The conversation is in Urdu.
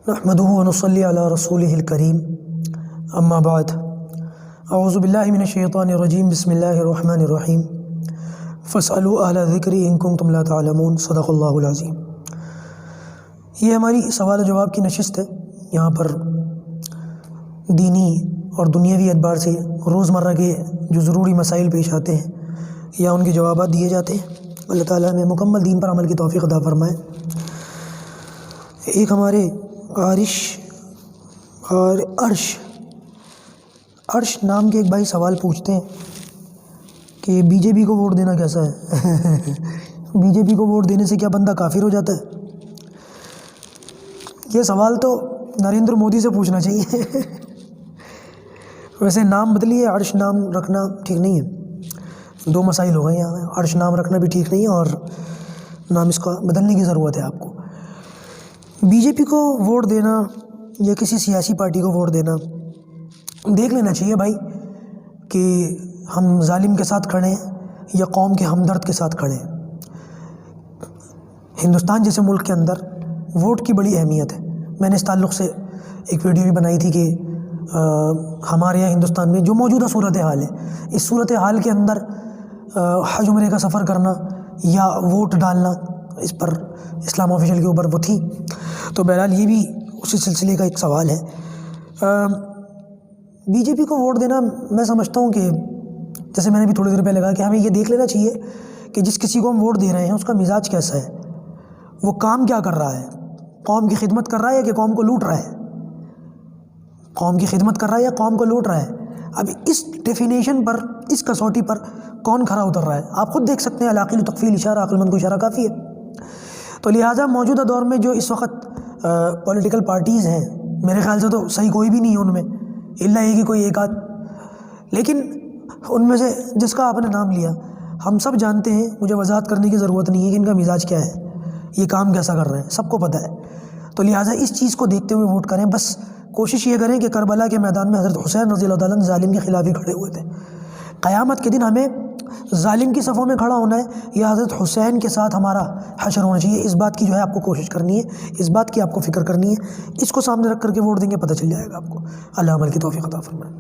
نحمده ونصلي على رسوله الكريم اما بعد اعوذ باللہ من الشیطان الرجیم بسم اللہ الرحمن الرحیم فاسألوا اہل الذکر ان کنتم لا تعلمون صدق اللہ العظیم۔ یہ ہماری سوال و جواب کی نشست ہے۔ یہاں پر دینی اور دنیاوی اعتبار سے روزمرہ کے جو ضروری مسائل پیش آتے ہیں یا ان کے جوابات دیے جاتے ہیں۔ اللہ تعالیٰ ہمیں مکمل دین پر عمل کی توفیق عطا فرمائے۔ ایک ہمارے عرش نام کے ایک بھائی سوال پوچھتے ہیں کہ بی جے پی کو ووٹ دینا کیسا ہے؟ بی جے پی کو ووٹ دینے سے کیا بندہ کافر ہو جاتا ہے؟ یہ سوال تو نریندر مودی سے پوچھنا چاہیے۔ ویسے نام بدلیے، عرش نام رکھنا ٹھیک نہیں ہے۔ دو مسائل ہو گئے یہاں، عرش نام رکھنا بھی ٹھیک نہیں ہے اور نام اس کا بدلنے کی ضرورت ہے آپ کو۔ بی جے پی کو ووٹ دینا یا کسی سیاسی پارٹی کو ووٹ دینا، دیکھ لینا چاہیے بھائی کہ ہم ظالم کے ساتھ کھڑے ہیں یا قوم کے ہمدرد کے ساتھ کھڑے ہیں۔ ہندوستان جیسے ملک کے اندر ووٹ کی بڑی اہمیت ہے۔ میں نے اس تعلق سے ایک ویڈیو بھی بنائی تھی کہ ہمارے یہاں ہندوستان میں جو موجودہ صورتحال ہے، اس صورتحال کے اندر حج عمرے کا سفر کرنا یا ووٹ ڈالنا، اس پر اسلام آفیشل کے اوپر وہ تھی۔ تو بہرحال یہ بھی اسی سلسلے کا ایک سوال ہے۔ بی جے پی کو ووٹ دینا، میں سمجھتا ہوں کہ جیسے میں نے بھی تھوڑی دیر پہلے کہا کہ ہمیں یہ دیکھ لینا چاہیے کہ جس کسی کو ہم ووٹ دے رہے ہیں اس کا مزاج کیسا ہے، وہ کام کیا کر رہا ہے، قوم کی خدمت کر رہا ہے یا کہ قوم کو لوٹ رہا ہے، قوم کی خدمت کر رہا ہے یا قوم کو لوٹ رہا ہے۔ اب اس ڈیفینیشن پر، اس کسوٹی پر کون کھرا اتر رہا ہے، آپ خود دیکھ سکتے ہیں۔ العاقل تکفیل اشارہ، عقل مند کو اشارہ کافی ہے۔ تو لہٰذا موجودہ دور میں جو اس وقت پولیٹیکل پارٹیز ہیں، میرے خیال سے تو صحیح کوئی بھی نہیں ہے ان میں، الا یہ کہ کوئی ایک آدھ، لیکن ان میں سے جس کا آپ نے نام لیا، ہم سب جانتے ہیں، مجھے وضاحت کرنے کی ضرورت نہیں ہے کہ ان کا مزاج کیا ہے، یہ کام کیسا کر رہے ہیں، سب کو پتہ ہے۔ تو لہٰذا اس چیز کو دیکھتے ہوئے ووٹ کریں۔ بس کوشش یہ کریں کہ کربلا کے میدان میں حضرت حسین رضی اللہ تعالیٰ عنہ ظالم کے خلاف ہی کھڑے ہوئے تھے۔ قیامت کے دن ہمیں ظالم کی صفوں میں کھڑا ہونا ہے یا حضرت حسین کے ساتھ ہمارا حشر ہونا چاہیے، اس بات کی جو ہے آپ کو کوشش کرنی ہے، اس بات کی آپ کو فکر کرنی ہے۔ اس کو سامنے رکھ کر کے ووٹ دیں گے، پتہ چل جائے گا آپ کو۔ اللہ عمل کی توفیق عطا فرمائے۔